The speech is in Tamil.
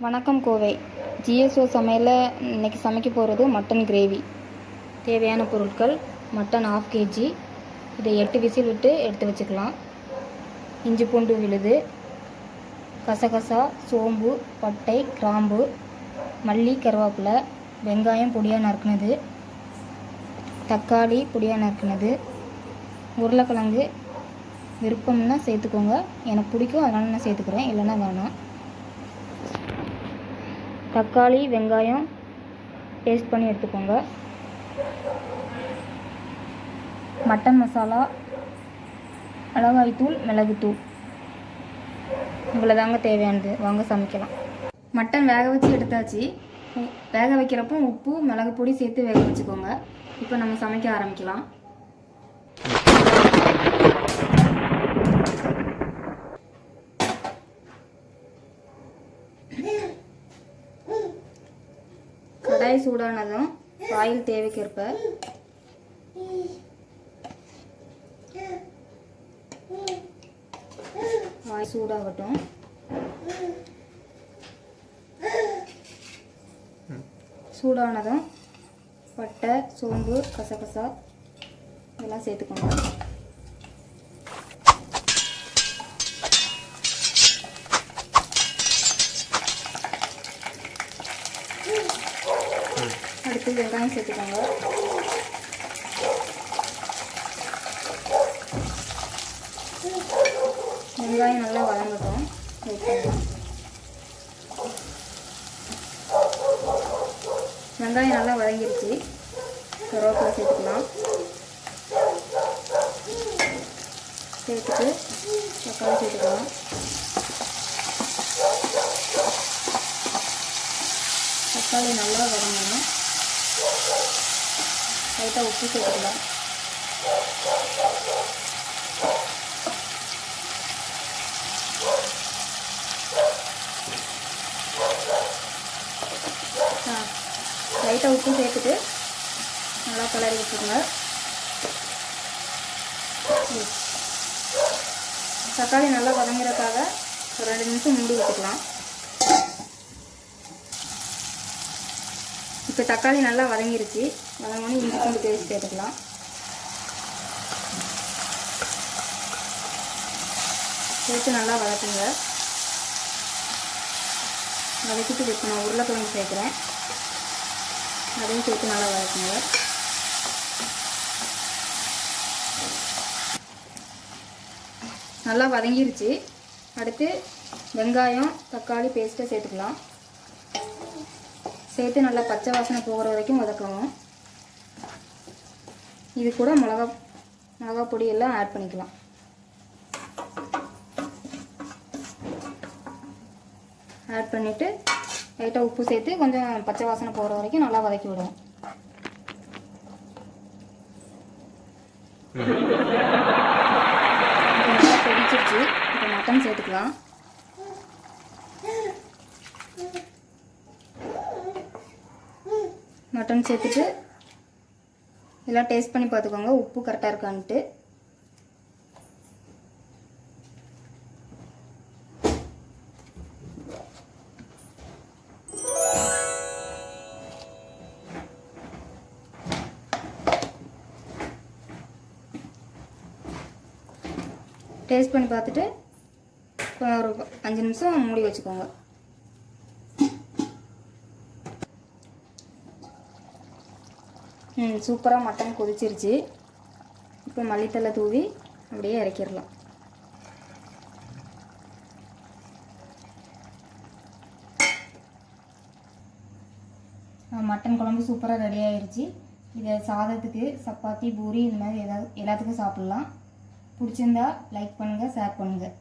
வணக்கம் கோவை. ஜிஎஸ்ஓ சமையலில் இன்றைக்கி சமைக்க போகிறது மட்டன் கிரேவி. தேவையான பொருட்கள்: மட்டன் 1/2 kg, இதை 8 விசில் விட்டு எடுத்து வச்சுக்கலாம். இஞ்சி பூண்டு விழுது, கசகசா, சோம்பு, பட்டை, கிராம்பு, மல்லி, கருவேப்பிலை, வெங்காயம் பொடியாக நறுக்குனது, தக்காளி பொடியாக நறுக்குனது, உருளைக்கிழங்கு விருப்பம்னா சேர்த்துக்கோங்க. எனக்கு பிடிக்கும், அதனால் நான் சேர்த்துக்கிறேன், இல்லைன்னா வேணாம். தக்காளி, வெங்காயம் பேஸ்ட் பண்ணி எடுத்துக்கோங்க. மட்டன் மசாலா, மிளகாய்த்தூள், மிளகுத்தூள், இவ்வளோதாங்க தேவையானது. வாங்க சமைக்கலாம். மட்டன் வேக வச்சு எடுத்தாச்சு. வேக வைக்கிறப்போ உப்பு, மிளகு பொடி சேர்த்து வேக வச்சுக்கோங்க. இப்போ நம்ம சமைக்க ஆரம்பிக்கலாம். கடாய் சூடானதும் ஆயில் தேவைக்கேற்ப ஆயில் சூடாகட்டும். சூடானதும் பட்டை, சோம்பு, கசகசா இதெல்லாம் சேர்த்துக்கோங்க. அடுத்து வெங்காயம் சேர்த்துக்கோங்க. வெங்காயம் நல்லா வதங்கட்டும். வெங்காயம் நல்லா வதங்கிருச்சு. கருவேப்பிலை சேர்த்துக்கலாம். சேர்த்துட்டு தக்காளி சேர்த்துக்கலாம். தக்காளி நல்லா வதங்கணும். லைட்டாக உப்பு சேர்த்துக்கலாம். லைட்டாக உப்பு சேர்த்துட்டு நல்லா கிளறி வச்சுக்கோங்க. தக்காளி நல்லா வதங்குறதுக்காக ஒரு 2 நிமிஷம் மூடி வச்சுக்கலாம். இப்போ தக்காளி நல்லா வதங்கிருச்சு. வதங்கணும். இஞ்சி பூண்டு பேஸ்ட் சேர்த்துக்கலாம். சேர்த்து நல்லா வதக்குங்க. வதக்கிட்டு வைக்கணும். உருளைக்கிழங்கு சேர்க்குறேன், அதையும் சேர்த்து நல்லா வதக்குங்க. நல்லா வதங்கிருச்சு. அடுத்து வெங்காயம், தக்காளி பேஸ்ட்டை சேர்த்துக்கலாம். சேர்த்து நல்லா பச்சை வாசனை போகிற வரைக்கும் வதக்கணும். இது கூட மிளகா பொடி எல்லாம் ஆட் பண்ணிக்கலாம். ஆட் பண்ணிவிட்டு லைட்டாக உப்பு சேர்த்து கொஞ்சம் பச்சை வாசனை போகிற வரைக்கும் நல்லா வதக்கி விடுவோம். நல்லா கொதிச்சிருச்சு. இப்போ மட்டன் சேர்த்துக்கலாம். மட்டன் சேர்த்துட்டு எல்லாம் டேஸ்ட் பண்ணி பார்த்துக்கோங்க, உப்பு கரெக்டாக இருக்கான்ட்டு. டேஸ்ட் பண்ணி பார்த்துட்டு ஒரு 5 நிமிஷம் மூடி வச்சுக்கோங்க. சூப்பராக மட்டன் கொதிச்சிருச்சு. இப்போ மல்லித்தலை தூவி அப்படியே இறக்கிடலாம். மட்டன் குழம்பு சூப்பராக ரெடி ஆயிடுச்சு. இதை சாதத்துக்கு, சப்பாத்தி, பூரி இந்த மாதிரி எல்லாத்துக்கும் சாப்பிட்லாம். பிடிச்சிருந்தா லைக் பண்ணுங்கள், ஷேர் பண்ணுங்கள்.